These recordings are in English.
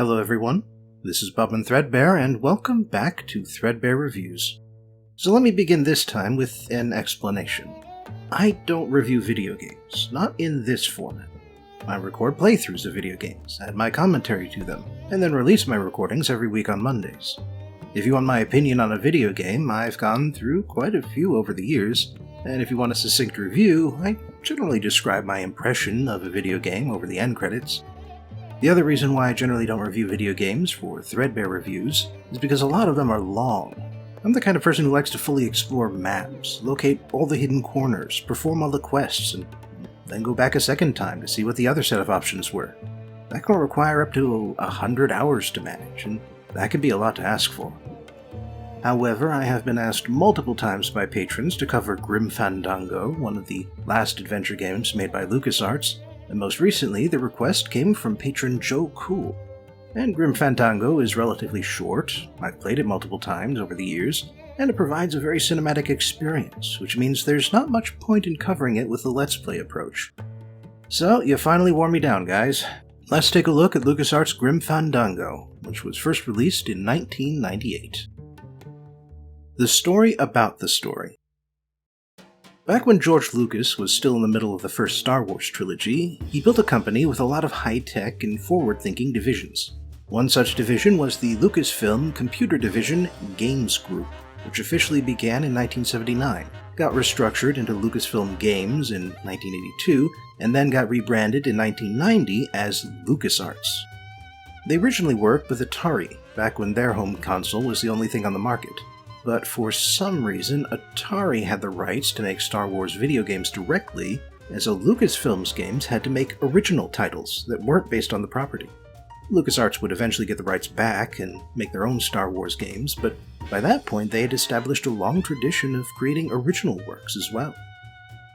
Hello everyone, this is Bob and Threadbare, and welcome back to Threadbare Reviews. So let me begin this time with an explanation. I don't review video games, not in this format. I record playthroughs of video games, add my commentary to them, and then release my recordings every week on Mondays. If you want my opinion on a video game, I've gone through quite a few over the years, and if you want a succinct review, I generally describe my impression of a video game over the end credits. The other reason why I generally don't review video games for Threadbare reviews is because a lot of them are long. I'm the kind of person who likes to fully explore maps, locate all the hidden corners, perform all the quests, and then go back a second time to see what the other set of options were. That can require up to 100 hours to manage, and that can be a lot to ask for. However, I have been asked multiple times by patrons to cover Grim Fandango, one of the last adventure games made by LucasArts, and most recently the request came from patron Joe Cool. And Grim Fandango is relatively short, I've played it multiple times over the years, and it provides a very cinematic experience, which means there's not much point in covering it with the Let's Play approach. So, you finally wore me down, guys. Let's take a look at LucasArts' Grim Fandango, which was first released in 1998. The story about the story. Back when George Lucas was still in the middle of the first Star Wars trilogy, he built a company with a lot of high-tech and forward-thinking divisions. One such division was the Lucasfilm Computer Division Games Group, which officially began in 1979, got restructured into Lucasfilm Games in 1982, and then got rebranded in 1990 as LucasArts. They originally worked with Atari, back when their home console was the only thing on the market. But for some reason, Atari had the rights to make Star Wars video games directly, and so Lucasfilm's games had to make original titles that weren't based on the property. LucasArts would eventually get the rights back and make their own Star Wars games, but by that point they had established a long tradition of creating original works as well.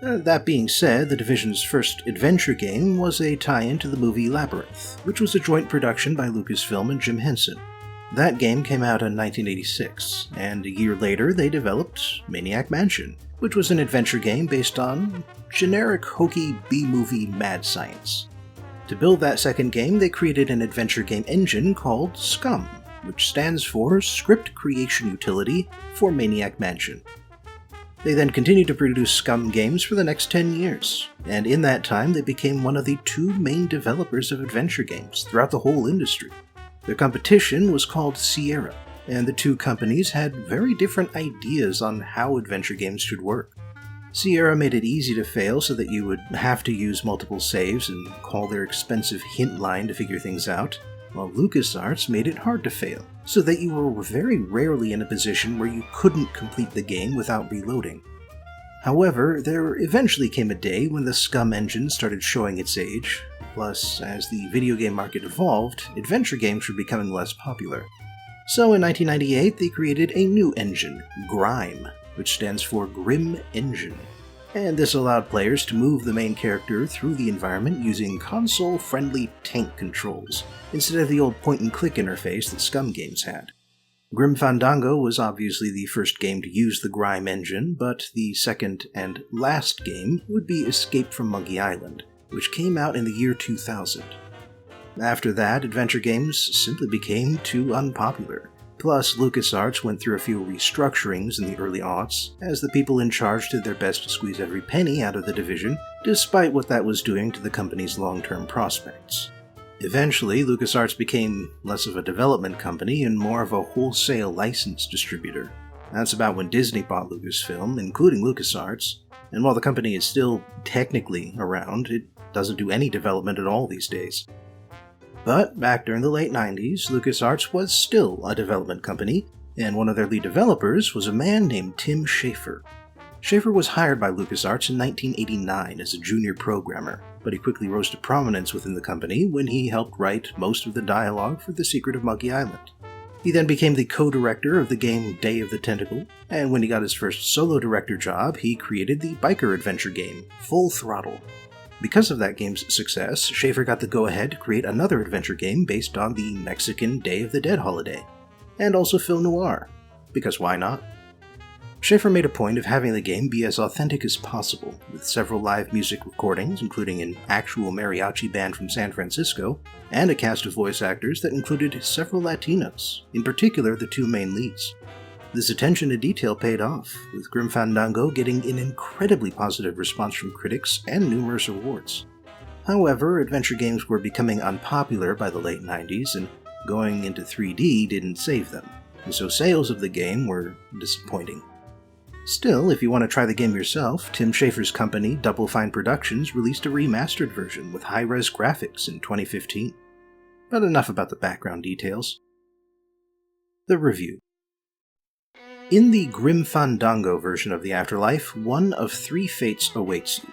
That being said, the division's first adventure game was a tie-in to the movie Labyrinth, which was a joint production by Lucasfilm and Jim Henson. That game came out in 1986, and a year later they developed Maniac Mansion, which was an adventure game based on generic hokey B-movie mad science. To build that second game, they created an adventure game engine called SCUM, which stands for Script Creation Utility for Maniac Mansion. They then continued to produce SCUM games for the next 10 years, and in that time they became one of the two main developers of adventure games throughout the whole industry. Their competition was called Sierra, and the two companies had very different ideas on how adventure games should work. Sierra made it easy to fail so that you would have to use multiple saves and call their expensive hint line to figure things out, while LucasArts made it hard to fail, so that you were very rarely in a position where you couldn't complete the game without reloading. However, there eventually came a day when the SCUM engine started showing its age. Plus, as the video game market evolved, adventure games were becoming less popular. So in 1998, they created a new engine, Grime, which stands for Grim Engine. And this allowed players to move the main character through the environment using console-friendly tank controls, instead of the old point-and-click interface that SCUM games had. Grim Fandango was obviously the first game to use the Grime engine, but the second and last game would be Escape from Monkey Island, which came out in the year 2000. After that, adventure games simply became too unpopular. Plus, LucasArts went through a few restructurings in the early aughts, as the people in charge did their best to squeeze every penny out of the division, despite what that was doing to the company's long-term prospects. Eventually, LucasArts became less of a development company and more of a wholesale license distributor. That's about when Disney bought Lucasfilm, including LucasArts, and while the company is still technically around, it doesn't do any development at all these days. But back during the late 90s, LucasArts was still a development company, and one of their lead developers was a man named Tim Schafer. Schafer was hired by LucasArts in 1989 as a junior programmer, but he quickly rose to prominence within the company when he helped write most of the dialogue for The Secret of Monkey Island. He then became the co-director of the game Day of the Tentacle, and when he got his first solo director job, he created the biker adventure game, Full Throttle. Because of that game's success, Schafer got the go-ahead to create another adventure game based on the Mexican Day of the Dead holiday, and also film noir, because why not? Schafer made a point of having the game be as authentic as possible, with several live music recordings, including an actual mariachi band from San Francisco, and a cast of voice actors that included several Latinos, in particular the two main leads. This attention to detail paid off, with Grim Fandango getting an incredibly positive response from critics and numerous awards. However, adventure games were becoming unpopular by the late 90s, and going into 3D didn't save them, and so sales of the game were disappointing. Still, if you want to try the game yourself, Tim Schafer's company, Double Fine Productions, released a remastered version with high-res graphics in 2015. But enough about the background details. The review. In the Grim Fandango version of the Afterlife, one of 3 fates awaits you.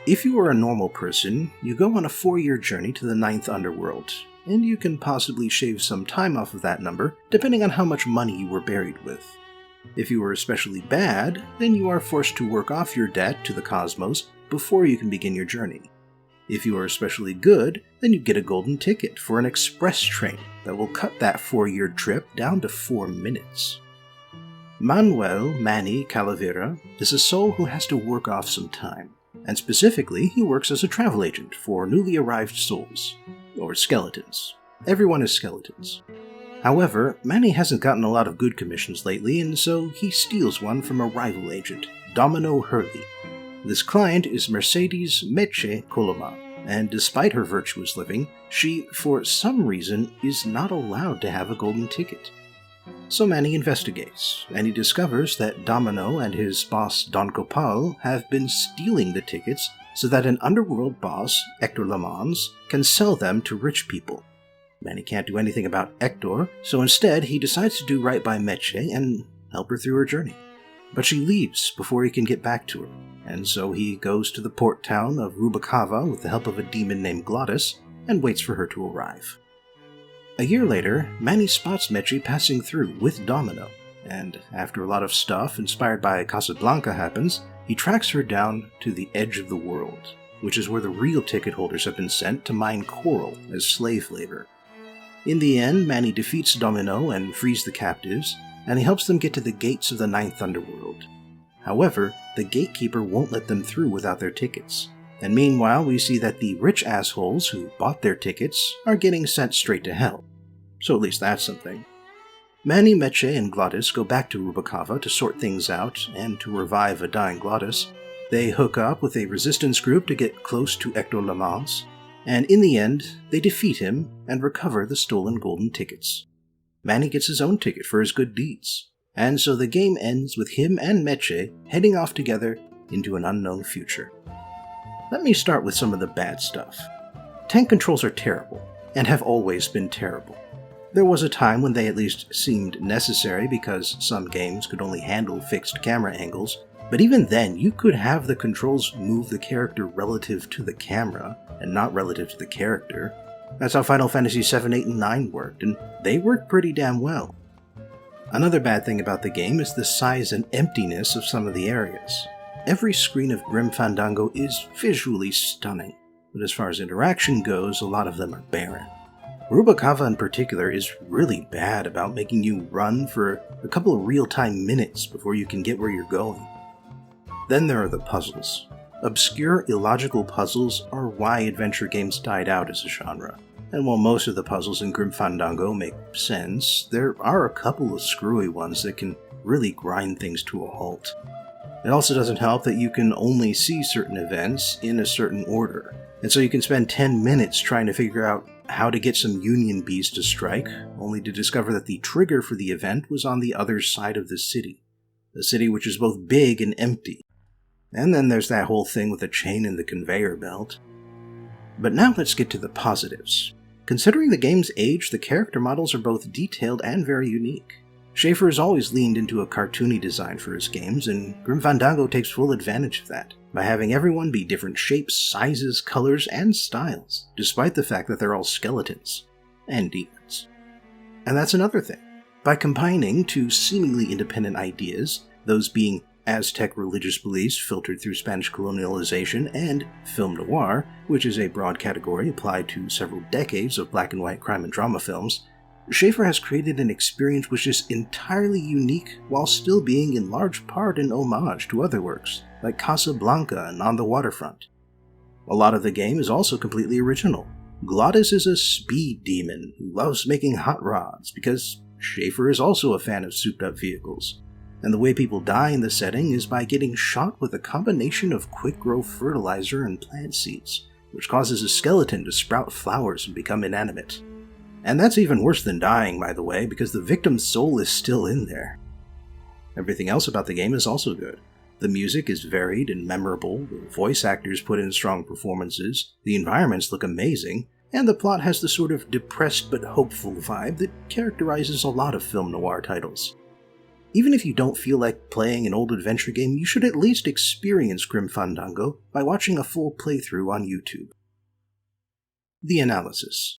If you are a normal person, you go on a 4-year journey to the 9th Underworld, and you can possibly shave some time off of that number, depending on how much money you were buried with. If you are especially bad, then you are forced to work off your debt to the cosmos before you can begin your journey. If you are especially good, then you get a golden ticket for an express train that will cut that 4-year trip down to 4 minutes. Manuel Manny Calavera is a soul who has to work off some time, and specifically he works as a travel agent for newly arrived souls, or skeletons. Everyone is skeletons. However, Manny hasn't gotten a lot of good commissions lately, and so he steals one from a rival agent, Domino Hurley. This client is Mercedes Meche Coloma, and despite her virtuous living, she, for some reason, is not allowed to have a golden ticket. So Manny investigates, and he discovers that Domino and his boss Don Copal have been stealing the tickets so that an underworld boss, Hector Lamans, can sell them to rich people. Manny can't do anything about Hector, so instead he decides to do right by Meche and help her through her journey. But she leaves before he can get back to her, and so he goes to the port town of Rubacava with the help of a demon named Glottis, and waits for her to arrive. A year later, Manny spots Meche passing through with Domino, and after a lot of stuff inspired by Casablanca happens, he tracks her down to the edge of the world, which is where the real ticket holders have been sent to mine coral as slave labor. In the end, Manny defeats Domino and frees the captives, and he helps them get to the gates of the 9th Underworld. However, the gatekeeper won't let them through without their tickets, and meanwhile we see that the rich assholes who bought their tickets are getting sent straight to hell. So at least that's something. Manny, Meche, and Glottis go back to Rubacava to sort things out and to revive a dying Glottis. They hook up with a resistance group to get close to Hector Lamans, and in the end, they defeat him and recover the stolen golden tickets. Manny gets his own ticket for his good deeds, and so the game ends with him and Meche heading off together into an unknown future. Let me start with some of the bad stuff. Tank controls are terrible, and have always been terrible. There was a time when they at least seemed necessary because some games could only handle fixed camera angles, but even then you could have the controls move the character relative to the camera, and not relative to the character. That's how Final Fantasy VII, 8, and 9 worked, and they worked pretty damn well. Another bad thing about the game is the size and emptiness of some of the areas. Every screen of Grim Fandango is visually stunning, but as far as interaction goes, a lot of them are barren. Rubacava in particular is really bad about making you run for a couple of real-time minutes before you can get where you're going. Then there are the puzzles. Obscure, illogical puzzles are why adventure games died out as a genre, and while most of the puzzles in Grim Fandango make sense, there are a couple of screwy ones that can really grind things to a halt. It also doesn't help that you can only see certain events in a certain order, and so you can spend 10 minutes trying to figure out how to get some Union bees to strike, only to discover that the trigger for the event was on the other side of the city, a city which is both big and empty. And then there's that whole thing with the chain and the conveyor belt. But now let's get to the positives. Considering the game's age, the character models are both detailed and very unique. Schafer has always leaned into a cartoony design for his games, and Grim Fandango takes full advantage of that, by having everyone be different shapes, sizes, colors, and styles, despite the fact that they're all skeletons and demons. And that's another thing. By combining two seemingly independent ideas, those being Aztec religious beliefs filtered through Spanish colonialization and film noir, which is a broad category applied to several decades of black and white crime and drama films, Schaefer has created an experience which is entirely unique while still being in large part an homage to other works, like Casablanca and On the Waterfront. A lot of the game is also completely original. Glottis is a speed demon who loves making hot rods because Schaefer is also a fan of souped-up vehicles. And the way people die in the setting is by getting shot with a combination of quick-growth fertilizer and plant seeds, which causes a skeleton to sprout flowers and become inanimate. And that's even worse than dying, by the way, because the victim's soul is still in there. Everything else about the game is also good. The music is varied and memorable, the voice actors put in strong performances, the environments look amazing, and the plot has the sort of depressed but hopeful vibe that characterizes a lot of film noir titles. Even if you don't feel like playing an old adventure game, you should at least experience Grim Fandango by watching a full playthrough on YouTube. The analysis.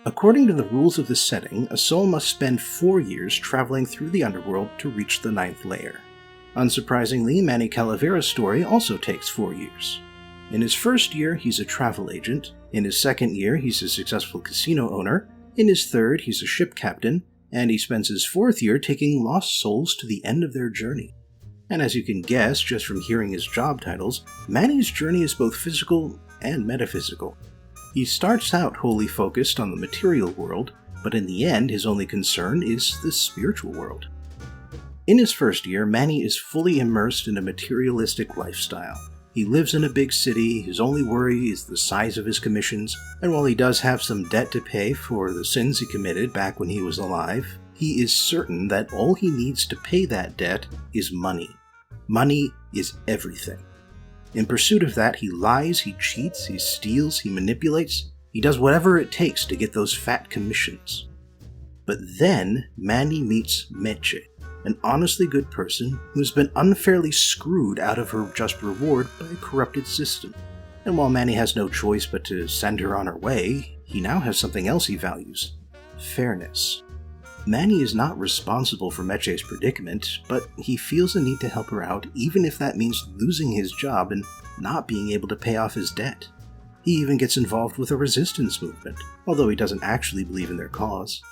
According to the rules of the setting, a soul must spend 4 years traveling through the underworld to reach the 9th layer. Unsurprisingly, Manny Calavera's story also takes 4 years. In his first year, he's a travel agent. In his second year, he's a successful casino owner. In his third, he's a ship captain. And he spends his 4th year taking lost souls to the end of their journey. And as you can guess just from hearing his job titles, Manny's journey is both physical and metaphysical. He starts out wholly focused on the material world, but in the end his only concern is the spiritual world. In his first year, Manny is fully immersed in a materialistic lifestyle. He lives in a big city, his only worry is the size of his commissions, and while he does have some debt to pay for the sins he committed back when he was alive, he is certain that all he needs to pay that debt is money. Money is everything. In pursuit of that, he lies, he cheats, he steals, he manipulates, he does whatever it takes to get those fat commissions. But then, Manny meets Meche, an honestly good person who has been unfairly screwed out of her just reward by a corrupted system. And while Manny has no choice but to send her on her way, he now has something else he values: fairness. Manny is not responsible for Meche's predicament, but he feels a need to help her out even if that means losing his job and not being able to pay off his debt. He even gets involved with a resistance movement, although he doesn't actually believe in their cause.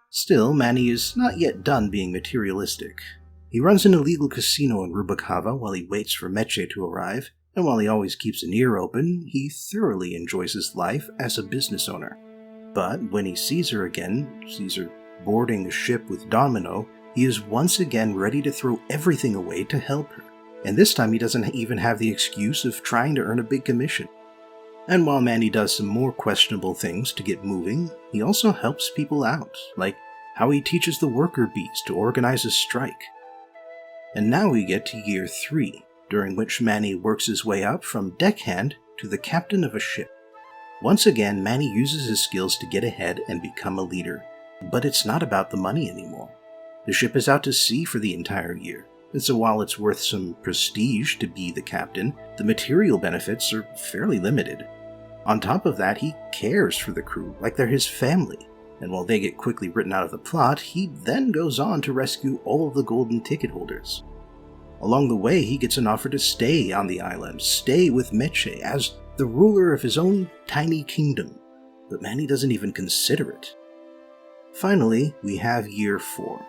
Still, Manny is not yet done being materialistic. He runs an illegal casino in Rubacava while he waits for Meche to arrive, and while he always keeps an ear open, he thoroughly enjoys his life as a business owner. But when he sees her boarding a ship with Domino, he is once again ready to throw everything away to help her, and this time he doesn't even have the excuse of trying to earn a big commission. And while Manny does some more questionable things to get moving, he also helps people out, like how he teaches the worker bees to organize a strike. And now we get to year 3, during which Manny works his way up from deckhand to the captain of a ship. Once again, Manny uses his skills to get ahead and become a leader, but it's not about the money anymore. The ship is out to sea for the entire year, and so while it's worth some prestige to be the captain, the material benefits are fairly limited. On top of that, he cares for the crew like they're his family, and while they get quickly written out of the plot, he then goes on to rescue all of the golden ticket holders. Along the way, he gets an offer to stay on the island, stay with Meche as the ruler of his own tiny kingdom, but Manny doesn't even consider it. Finally, we have year 4.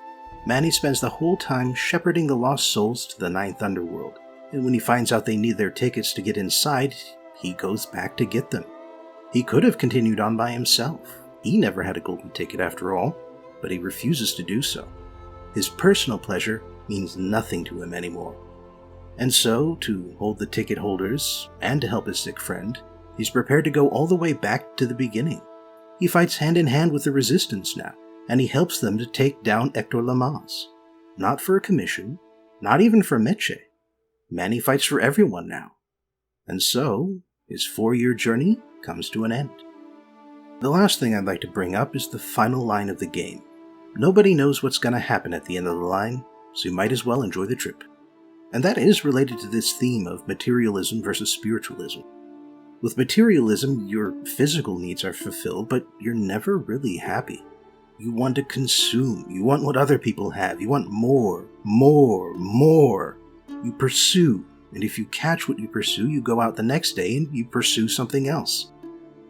Manny spends the whole time shepherding the lost souls to the 9th underworld, and when he finds out they need their tickets to get inside, he goes back to get them. He could have continued on by himself. He never had a golden ticket after all, but he refuses to do so. His personal pleasure means nothing to him anymore. And so, to hold the ticket holders, and to help his sick friend, he's prepared to go all the way back to the beginning. He fights hand in hand with the resistance now, and he helps them to take down Hector Lamas. Not for a commission, not even for Meche. Manny fights for everyone now. And so, his 4-year journey comes to an end. The last thing I'd like to bring up is the final line of the game. Nobody knows what's going to happen at the end of the line, so you might as well enjoy the trip. And that is related to this theme of materialism versus spiritualism. With materialism, your physical needs are fulfilled, but you're never really happy. You want to consume, you want what other people have, you want more. You pursue, and if you catch what you pursue, you go out the next day and you pursue something else.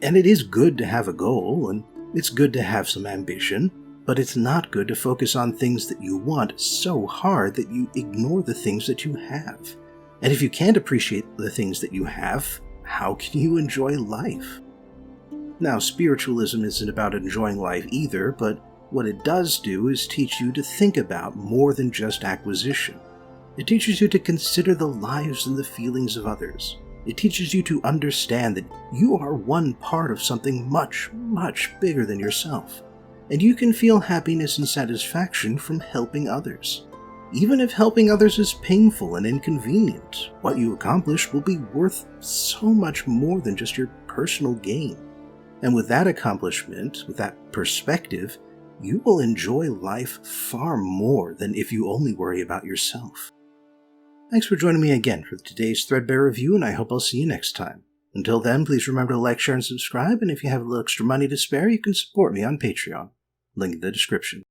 And it is good to have a goal, and It's good to have some ambition, but it's not good to focus on things that you want so hard that you ignore the things that you have. And if you can't appreciate the things that you have, how can you enjoy life? Now, spiritualism isn't about enjoying life either, but what it does do is teach you to think about more than just acquisition. It teaches you to consider the lives and the feelings of others. It teaches you to understand that you are one part of something much, much bigger than yourself, and you can feel happiness and satisfaction from helping others. Even if helping others is painful and inconvenient, what you accomplish will be worth so much more than just your personal gain. And with that accomplishment, with that perspective, you will enjoy life far more than if you only worry about yourself. Thanks for joining me again for today's Threadbare review, and I hope I'll see you next time. Until then, please remember to like, share, and subscribe, and if you have a little extra money to spare, you can support me on Patreon. Link in the description.